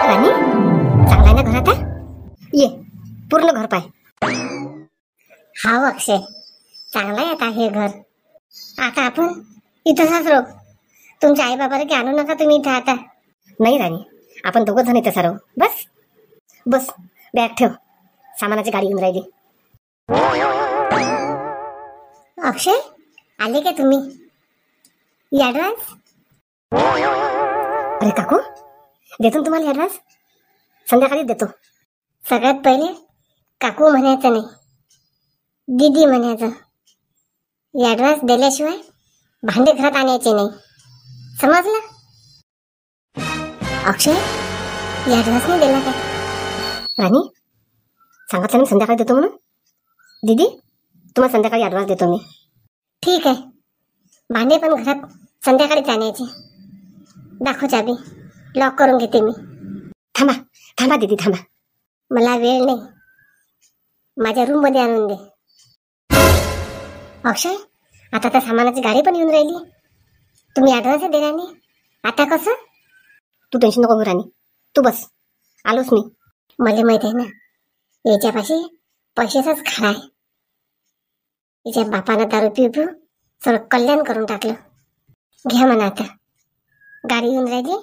राणी, चांगला आहे ना घर आता? ये पूर्ण घर पाय. हा अक्षय, चांगला आहे आता हे घर. आता आपण इथंच राहू. तुमच्या आई बाबाला की आणू नका तुम्ही इथं आता. नाही राणी, आपण दोघं जण इथं राहू. बस बस, बॅग ठेव, सामानाची गाडी येऊन राहिली. अक्षय, आले का तुम्ही? ॲडव्हान्स? अरे काकू, देतो ना तुम्हाला ॲडव्हान्स, संध्याकाळीच देतो. सगळ्यात पहिले काकू म्हणायचं नाही, दीदी म्हणायचं. ॲडव्हान्स दिल्याशिवाय भांडे घरात आणायचे नाही, समजलं? अक्षय, ॲडव्हान्स नाही दिला काय? राणी, सांगितलं मी संध्याकाळी देतो म्हणून. दीदी, तुम्हाला संध्याकाळी ॲडव्हान्स देतो मी. ठीक आहे, भांडे पण घरात संध्याकाळीच आणायचे. दाखव चाबी, लॉक करून घेते मी. थांबा थांबा दीदी, थांबा. मला वेळ नाही, माझ्या रूम मध्ये आणून दे. अक्षय, आता तर सामानाची गाडी पण येऊन राहिली. तुम्ही ॲडव्हान्स देणार नाही, आता कसं? तू टेन्शन नको घेऊ राणी, तू बस, आलोच मी. मला माहित आहे ना, याच्यापाशी पैशाचाच खाडा आहे. याच्या बापानं दारू पिऊ सगळं कल्याण करून टाकलं. घ्या म्हणा आता, गाडी येऊन राहिली,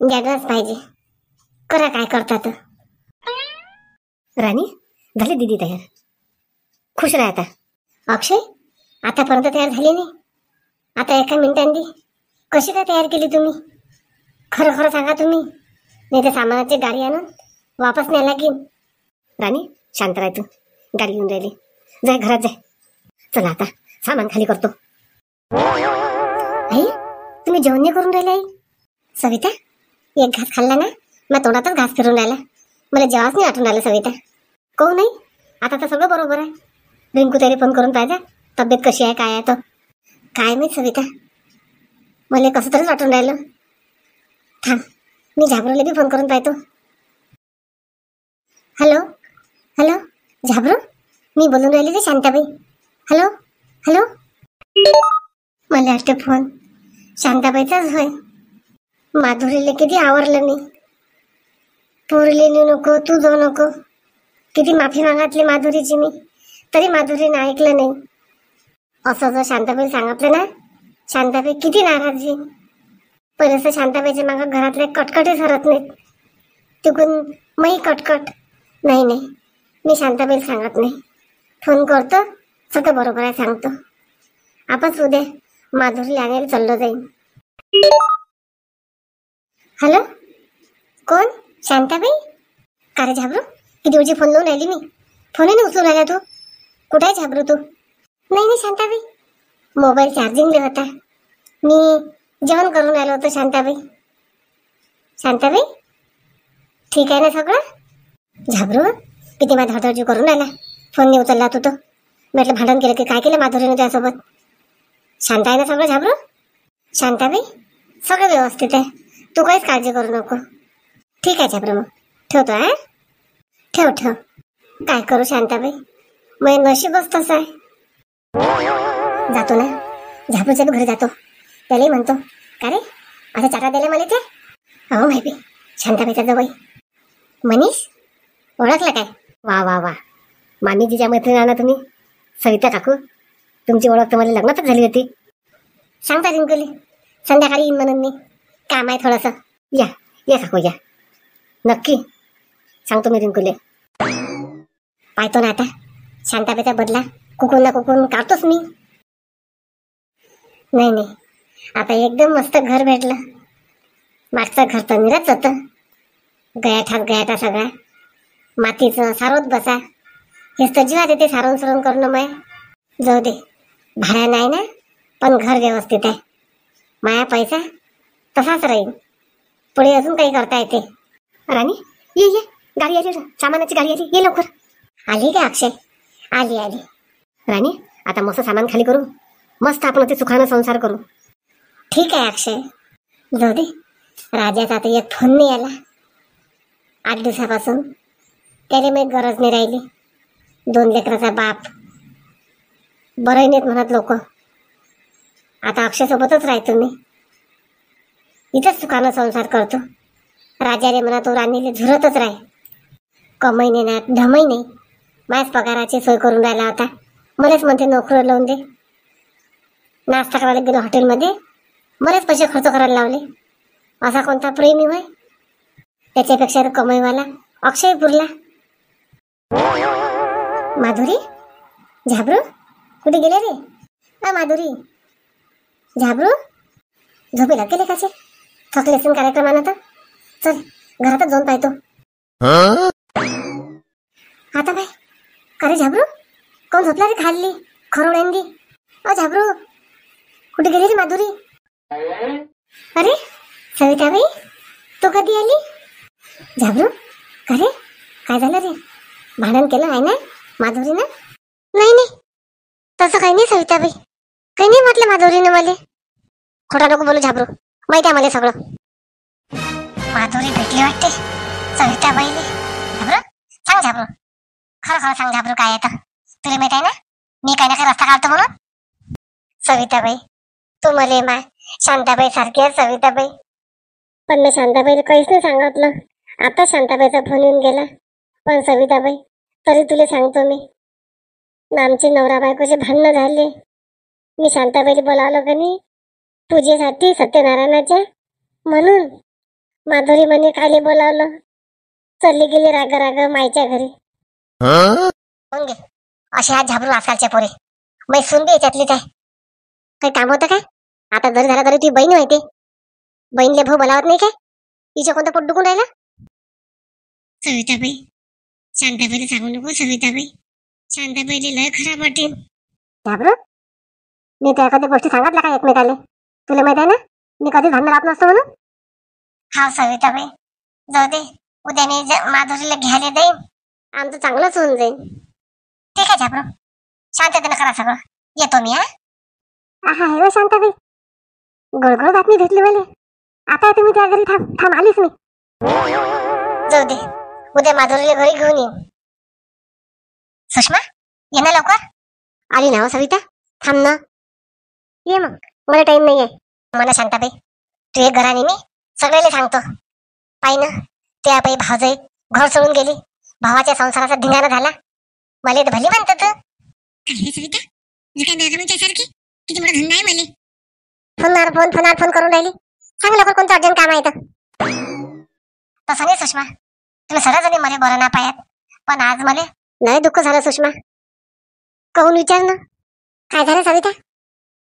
ॲडव्हान्स पाहिजे, करा काय करता तर. राणी, झाली दीदी तयार, खुश राहा आता. अक्षय, आतापर्यंत तयार झाली नाही, आता एका मिनिटांनी कशी काय तयार केली तुम्ही? खरं खरं सांगा तुम्ही, नाही तर सामानाची गाडी आणून वापस न्यायला लागेल. राणी, शांत राह तू, गाडी येऊन राहिली, जाय घरात जाय. चला आता सामान खाली करतो. आई, तुम्ही जेवण नाही करून राहिले? आई, सविता, एक घास खाल्ला ना, मग तोंडातच घास फिरून राहिला, मला जेवाच नाही आठवून राहिलं. सविता, को नाही, आता तर सगळं बरोबर आहे. रिंकू तरी फोन करून पाहिजे, तब्येत कशी आहे, काय आहे तर. काय माहित सविता, मला कसं तरीच वाटून राहिलं. थांब, मी झाबरूला बी फोन करून पाहतो. हॅलो हॅलो, झाबरू, मी बोलून राहिली रे शांताबाई. हॅलो हॅलो, मला वाटतं फोन शांताबाईचाच होय. माधुरीला किती आवरलं मी, पोरीले नेऊ नको, तू जाऊ नको, किती माफी मागितली माधुरीची मी, तरी माधुरीने ऐकलं नाही. असं जर शांताबाई सांगितलं ना, शांताबाई किती नाराज आहे. पहिलं शांताबाईच्या मागं घरातले कटकटे सरत नाहीत, तिकडून मही कटकट. नाही नाही, मी शांताबाईला सांगत नाही, फोन करतो, सगळं बरोबर आहे सांगतो. आपण उद्या माधुरीला आणायला चाललो जाईन. हॅलो, कोण? शांताबाई? का रे झाबरू, किती वेळची फोन लावून राहिली मी, फोनही नाही उचलून राहिला तू. कुठे आहे झाबरू तू? नाही नाही शांताबाई, मोबाईल चार्जिंगला होता, मी जेवण करून राहिलो होतो. शांताबाई, शांताबाई, ठीक आहे ना सगळं? झाबरू, किती माझा धडधडजी करून राहिला, फोन नाही उचलला तू. तो म्हटलं भांडण केलं की काय केलं माधुरीने त्यासोबत? शांत आहे ना सगळं झाबरू? शांताबाई, सगळं व्यवस्थित आहे, तू काहीच काळजी करू नको. ठीक आहे झाबरू, मग ठेवतो. आहे, ठेव ठेव. काय करू शांताबाई, मग नशीबच तसं आहे. जातो ना, झाबरूच्या घरी जातो, त्यालाही म्हणतो, का रे असं चाटा दिला मला ते? हो माहिती, शांताबाईचा जवळ मनीष, ओळखलं काय? वा वा वा, मामीजीच्या मैत्रिणी ना तुम्ही, सविता काकू. तुमची ओळख तर मला लग्नातच झाली होती. सांगता रिंकुली, संध्याकाळी येईन म्हणून मी, काम आहे थोडंसं. या या काकू या, नक्की सांगतो मी रिंकुले. पाहतो ना आता, शांताबाईचा बदला कुकून ना कुकून काढतोच मी. नाही नाही, आता एकदम मस्त घर भेटलं. मागचं घर तर निराच होतं, गयाठा सगळा मातीचं, सारोत बसा. हेच तर जीवात येते सारवून सरून करणं. माया जाऊ दे, भाड्या नाही ना, पण घर व्यवस्थित आहे. माया पैसा तसाच राहील, पुढे अजून काही करता येते. राणी, ये ये, गाडी आली, सामानाची गाडी आली, ये लवकर. आली का अक्षय? आली आली. राणी, आता मस्त सामान खाली करू, मस्त आपण ते सुखानं संसार करू. ठीक आहे अक्षय, जाऊ दे. राजाचा आता एक फोन नाही आला 8 दिवसापासून, त्याला मी गरज नाही राहिली. 2 लेकराचा बाप, बरं नाहीत म्हणत लोक. आता अक्षय सोबतच राहतो मी, इथंच सुखानं संसार करतो. राजा रे म्हणा तो राणीले झुरतच राहे. कमाई नाही ना धमाई नाही. माझ्याच पगाराची सोय करून राहिला होता. मलाच म्हणते नोकरीवर लावून दे. नाश्ता करायला गेलो हॉटेलमध्ये, मलाच पैसे खर्च करायला लावले. असा कोणता प्रेमी होय? त्याच्यापेक्षा कमाईवाला अक्षय पुरला. माधुरी, झाबरू कुठे गेले रे? माधुरी, झाबरू झोपेला गेले काचे? थकले असेल कार्यक्रमानं तर. चल घरातच जाऊन पाहतो. आता बाय का रे झाबरू, कोण झोपला रे खाल्ली खरोड्यांदी? झाबरू कुठे गेली रे माधुरी? अरे सविताबाई, तू कधी आली? झाबरू का रे, काय झालं रे? भांडण केलं आहे ना माधुरीनं? नाही नाही, तसं काही नाही सविताबाई, काही नाही म्हटलं माधुरीनं मला. खोटा नको बोलू झाबरू, माहिती आहे मला सगळं. माधुरी भेटली वाटते सविताबाईले. झाबरू सांग, झाबरू खरं खरं सांग. झाबरू काय आहे? तुला माहित आहे ना मी काही ना काही रस्ता काढतो म्हणून. सविताबाई तू मले मा शांताबाई सारखी आहे सविताबाई. पण मी शांताबाईला काहीच नाही सांगितलं. आता शांताबाईचा फोन येऊन गेला. पण सविताबाई तरी तुला सांगतो मी, आमचे नवरा बायकोचे भांडणं झाले. मी शांताबाईला बोलावलं का नाही पूजेसाठी सत्यनारायणाच्या, म्हणून माधुरी म्हणे काले बोलावलं. चालली गेली राग राग मायच्या घरी. असे आज झाबरू आजकालच्या पोरे. मै सुनबी याच्यातलीच आहे. काही काम होतं काय? आता जरी झाला तरी तुझी बहीण माहिती. बहीणले भाऊ बोलावत नाही काय? तिच्या कोणतं पोट दुखून राहिला? सविताबाई शांताबाईला सांगू नको. सविताबाई शांताबाईला लय खराब वाटेल. झाबरू मी त्या एखाद्या गोष्टी सांगितल्या का एकमेकाले? तुला माहित आहे ना मी कधी भांडण राहत नसतो म्हणून. हा सविताबाई जाऊ दे, उद्या मी माधुरीला घ्यायला देईन. आमचं चांगलंच होऊन जाईल. ठीक आहे झाबरू, शांततेनं करा सगळं. येतो मी. हा हे शांताबाई, गोळगोळ बातमी भेटली मला. आता तुम्ही त्या घरी थांब आलीच मी. जाऊ दे, उद्या माधुरीला घरी घेऊन येईन. सुषमा ये ना लवकर. आली ना हो सविता, थांब ना. ये मग, मला टाइम नाही आहे. मला शांताबाई तू एक घराने मी सगळ्याला सांगतो. पाहि ना त्या बाई भावजाई घर सोडून गेली. भावाच्या संसाराचा धिंगाणा झाला. मला तर भली म्हणतात. सविता सारखी किती मोठा धंदा आहे मला. फोन करून राहिली. सांग लवकर कोणतं अर्जंट काम आहे तर. तसं नाही सुषमा, तुम्ही सर्वजणी मला बरं ना पायात. पण आज मला लय दुःख झालं सुषमा. कहून विचार ना काय झालं सविता?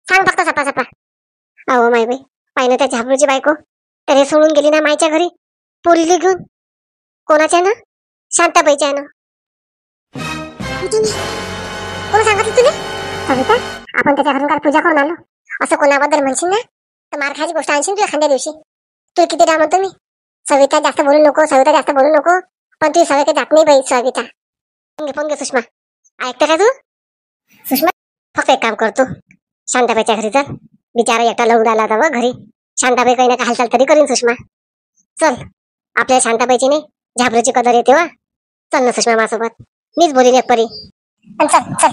सांग फक्त सपा सपा. अहो माय बाई, पाहिलं त्या झाबरूची बायको त्याने सोडून गेली ना मायच्या घरी पोरीली घेऊन. कोणाच्या ना? शांताबाईच्या ना. कोण सांगितलं तुला? सविता आपण त्याच्या घरून काल पूजा करून आलो. असं कोणाबद्दल म्हणशील ना तर मार खायची गोष्ट आणशील तुला खांद्या दिवशी. तू किती राम म्हणतो मी सविता जास्त बोलू नको, सविता जास्त बोलू नको. पण तू सविता जात नाही बाई सविता. फोन घे सुषमा. ऐकते का तू? सुषमा फक्त एक काम करतो, शांताबाईच्या घरी चल. बिचारा एकटा लढून आला होता व घरी. शांताबाई काही ना काही हालचाल तरी करीन सुषमा. चल, आपल्या शांताबाईची नाही झाबरूची कदर येते वा. चल ना सुषमा माझ्यासोबत, मीच बोलीन एक परी. चल चल.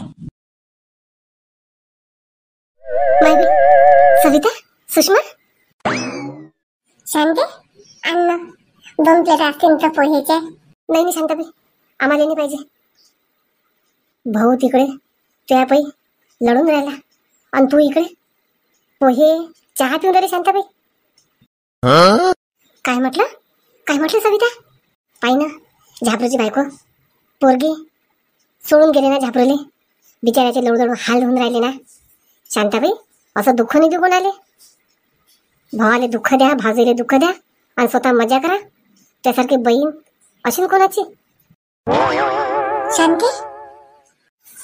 सविता, सुषमा, शांती अन्न 2 प्लेट असतील तर पोहेच्या. नाही शांताबाई, आम्हाला नाही पाहिजे. भाऊ तिकडे त्या पायी लढून राहिला आणि तू इकडे पोहे चहा पिऊन राहिली. शांताबाई काय म्हटलं सविता? पाहि ना झाबरूची बायको पोरगी सोडून गेले ना झाबरूले. बिचाराचे लढू हाल होऊन राहिले ना. शांताबाई असं दुःख नाही देऊन आले. भावाले दुःख द्या, भाऊजीले दुःख द्या आणि स्वतः मजा करा. त्यासारखी बहीण अशी कोणाची? शांती,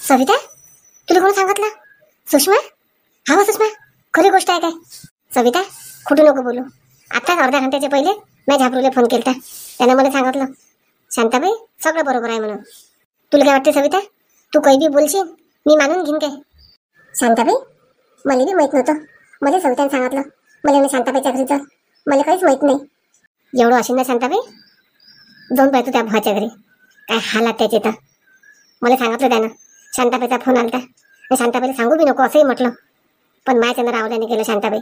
सविता तुला कोण सांगितलं? सुषमा, हा सुषमा खरी गोष्ट आहे काय? सविता खोटू नको बोलू. आताच अर्ध्या घंट्याच्या पहिले मी झाबरूला फोन केलता. त्यानं मला सांगितलं शांताबाई सगळं बरोबर आहे म्हणून. तुला काय वाटते सविता? तू काही बी बोलशील मी मानून घेईन काय? शांताबाई मला बी माहित नव्हतं. मला सविताने सांगितलं. मला शांताबाईच्या घरी चल. मला काहीच माहित नाही. एवढं असेल ना शांताबाई, जाऊन पाहतो त्या भावाच्या घरी काय हालात त्याचे. तर मला सांगितलं त्यानं शांताबाईचा फोन आलता. शांताबाईला सांगू बी नको असंही म्हटलं. पण माझ्यानं रावल्याने केलं शांताबाई.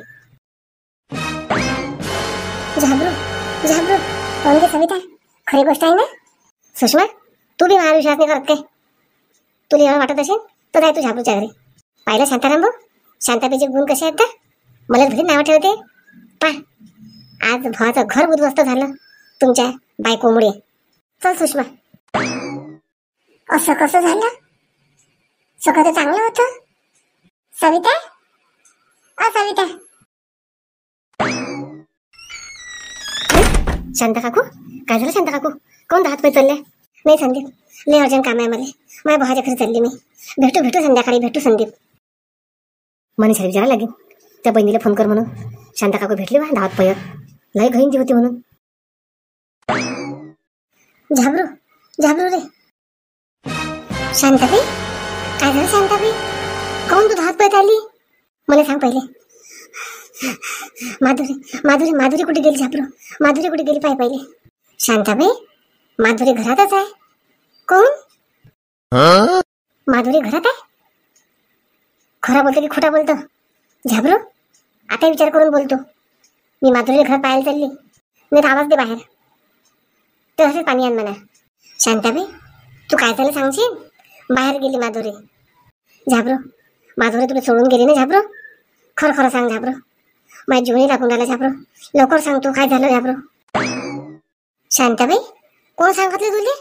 झाबरू कोण ते सविता? खरी गोष्ट आहे ना? सुषमा, तू बी मला विश्वास नाही करत काय? तुला एवढं वाटत असेल तर जाय तू झाबरूच्या घरी. पाहिलं शांताराम भाऊ, शांताबाईचे गुण कसे आहेत तर? मला घरी नाव ठेवते. आज भावाचं घर उद्ध्वस्त झालं तुमच्या बायकोमुळे. चल सुषमा. असं कसं झालं? सगळं तर चांगलं होतं. सविता, सविता. शांता काकू, काय झालं शांता काकू? कोण हात पाय चालले? नाही संदीप, लय अर्जंट काम आहे मला. माझ्या भावाच्या घरी चालली मी. भेटू संध्याकाळी भेटू संदीप. मनीषाला विचारा लागेल त्या बहिणीला फोन कर म्हणून. शांता काकू भेटली बा धावत पयत. लय घाईन होती म्हणून. झाबरू रे. शांताबाई, काय झालं शांताबाई? कोण तू धावत पळत आली? मला सांग पहिले. माधुरी कुठे गेली झाबरू? माधुरी कुठे गेली पाय पहिले. शांताबाई, माधुरी घरातच आहे. कोण? माधुरी घरात आहे? खरा बोलतो की खोटा बोलतो? झाबरू, आता विचार करून बोलतो. मी माधुरी घरात पाहायला चालली. नाही आवाज दे बाहेर. तर असेच पाणी आण म्हणा. शांताबाई, तू काय झालं सांगशील? बाहेर गेली माधुरी. झाबरू, माधुरी तुला सोडून गेली ना झाबरू? खरं सांग झाबरू. माझ्या जीवनी लागून राहिला झाबरू. लवकर सांग तू काय झालं झाबरू. शांताबाई, कोण सांगितलं तुले?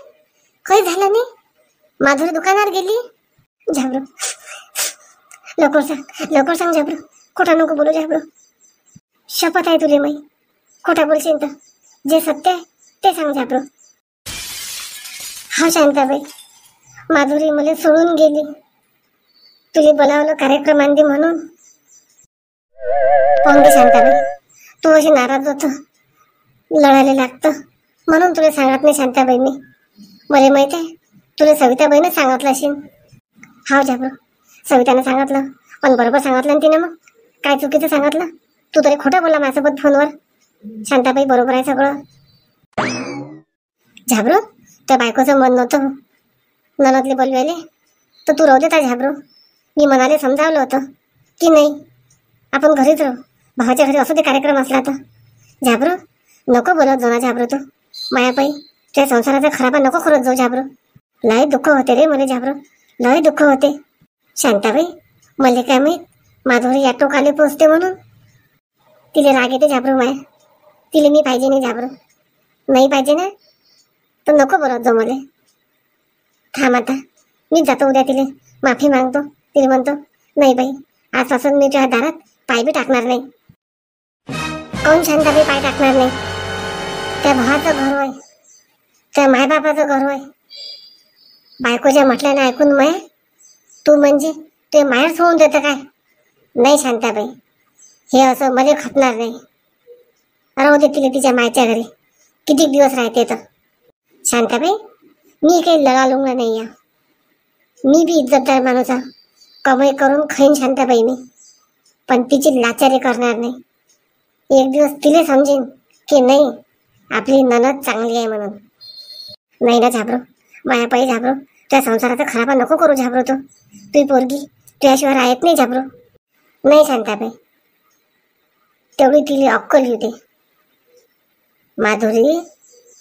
काही झालं नाही. माधुरी दुकानावर गेली. झाबरू, लवकर सांग झाबरू. खोटा नको बोलू झाबरू. शपथ आहे तुले माई. खोटा बोलशील तर जे सत्य आहे ते सांग झाबरू. हा शांताबाई, माधुरी मला सोडून गेली. तुला बोलावलं कार्यक्रमांदी म्हणून. पाहून दे शांताबाई, तू अशी नाराज होत, लढायला लागतं म्हणून तुला सांगत नाही शांताबाई मी. मला माहित आहे तुला सविताबाईनं सांगितलं असेल. हा झाबरू, सवितानं सांगितलं. पण बरोबर सांगितलं ना तिनं. मग काय चुकीचं सांगितलं? तू तरी खोटं बोलला माझ्यासोबत फोनवर. शांताबाई, बरोबर आहे सगळं. झाबरू, त्या बायकोचं मन नव्हतं ननदले बोलवायले तर तू राहू देता झाबरू. मी मनाले समजावलं होतं की नाही आपण घरीच राहू. भावाच्या घरी असं ते कार्यक्रम असला तर. झाबरू, नको बोलत जाऊ ना झाबरू. तू मायाबाई त्या संसाराचा खराबा नको करत जाऊ झाबरू. लय दुःख होते रे मला झाबरू, लय दुःख होते. शांताबाई, मला काय माहीत माधुरी या टोकाले पोचते म्हणून. तिला राग येते झाबरू माया. तिला मी पाहिजे नाही झाबरू. नाही पाहिजे ना तर नको बोलत जाऊ मला. थांब आता, मी जातो उद्या. तिला माफी मागतो. तिला म्हणतो नाही बाई, आजपासून मी तुझ्या दारात पाय बी टाकणार नाही. कोण शांताबाई पाय टाकणार नाही? त्या भावाचं घर होय, त्या मायबापाचं घर होय. बायकोच्या म्हटल्याने ऐकून माय तू म्हणजे ते माहेर सोडून देतं काय? नाही शांताबाई, हे असं मला खपणार नाही. राहू दे तिला तिच्या मायच्या घरी. किती दिवस राहते तर. शांताबाई, मी काही लळालुंगा नाही या. मी बी इज्जतदार माणूस आहे. कमाई करून खाईन शांताबाई मी. पण तिची लाचारी करणार नाही. एक दिवस तिला समजेन की नाही आपली ननद चांगली आहे म्हणून. नाही ना झाबरू, मायापाई झाबरू, त्या संसाराचा खराबा नको करू झाबरू. तू पोरगी तुझ्याशिवाय राहत नाही झाबरू. नाही शांताबाई, तेवढी तिला अक्कल येते.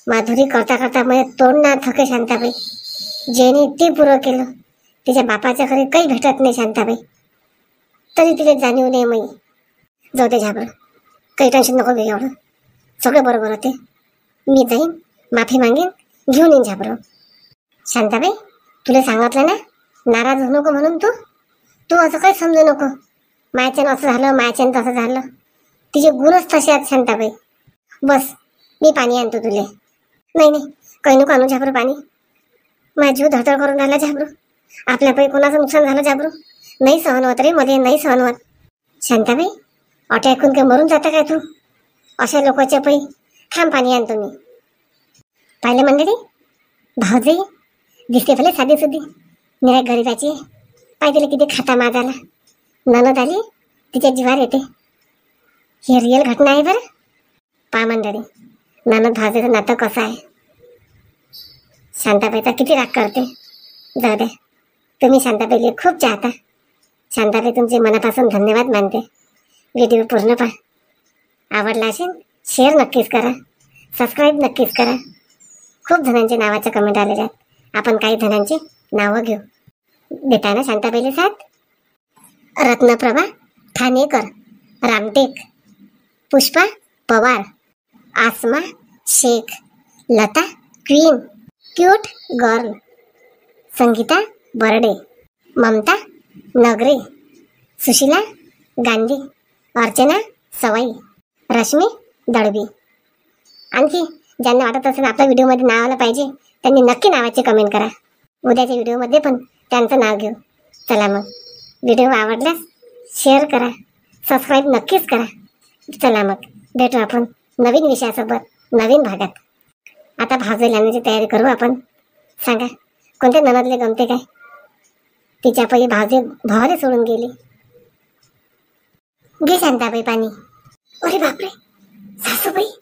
माधुरी करता मला तोंड ना थके शांताबाई. जेने ते पुरं केलं तिच्या बापाच्या घरी काही भेटत नाही शांताबाई. तरी तिला जाणीव नाही मी. जाऊ दे झाबरू, काही टेन्शन नको घे. एवढं सगळं बरोबर होते. मी जाईन, माफी मागेन, घेऊन येईन झाबरू. शांताबाई, तुला सांगितलं ना नाराज होऊ नको म्हणून. तू असं काही समजू नको. मायाच्यानं असं झालं, मायाच्यानं तसं झालं. तिचे गुणच तसे आहेत शांताबाई. बस, मी पाणी आणतो तुले. नाही काही नको आणू झाबरू पाणी. माझा जीव धडधड करून राहिला झाबरू. आपल्यापैकी कोणाचं नुकसान झालं झाबरू. नाही सहन होत रे मध्ये, नाही सहन होत. शांताबाई, अटॅक ऐकून काय मरून जाता काय तू? अशा लोकांच्या पै थांब, पाणी आणतो मी. पाहिलं मंडळी, भाऊजाई दिसते भले साधी सुधी, निराय गरीबाची. पाय तिला किती खाता माझाला. ननद आली तिच्या जीवार येते. हे रिअल घटना आहे बरं. पा मंडळी, ननद भाऊजाईचं नातं कसं आहे. शांताबाईचा किती राग करते. जाऊ द्या, तुम्ही शांताबाईला खूप चाहता. शांताबाई तुमचे मनापासून धन्यवाद मानते. व्हिडिओ पूर्ण पहा. आवडला असेल शेअर नक्कीच करा, सबस्क्राईब नक्कीच करा. खूप जणांचे नावाचे कमेंट आलेले आहेत. आपण काही जणांची नावं घेऊ. देता ना शांताबाईले साथ. Ratnaprabha Thanekar, Ramtek, Pushpa Pawar, Asma Shaikh, Lata queen, cute girl, Sangeeta Barde, Mamta Nagare, Sushila Gandhi, Archana सवाई, रश्मी दळवी. आणखी ज्यांना वाटत असेल आपल्या व्हिडिओमध्ये नाव आलं पाहिजे त्यांनी नक्की नावाचे कमेंट करा. उद्याच्या व्हिडिओमध्ये पण त्यांचं नाव घेऊ. चला मग, व्हिडिओ आवडल्यास शेअर करा, सबस्क्राईब नक्कीच करा. चला मग भेटू आपण नवीन विषयासोबत नवीन भागात. आता भाजी लावण्याची तयारी करू आपण. सांगा कोणत्या ननदले गमते काय? तिच्या पै भाजी भावाने सोडून गेली. घे शांताबाई पाणी. अरे बापरे, सासूबाई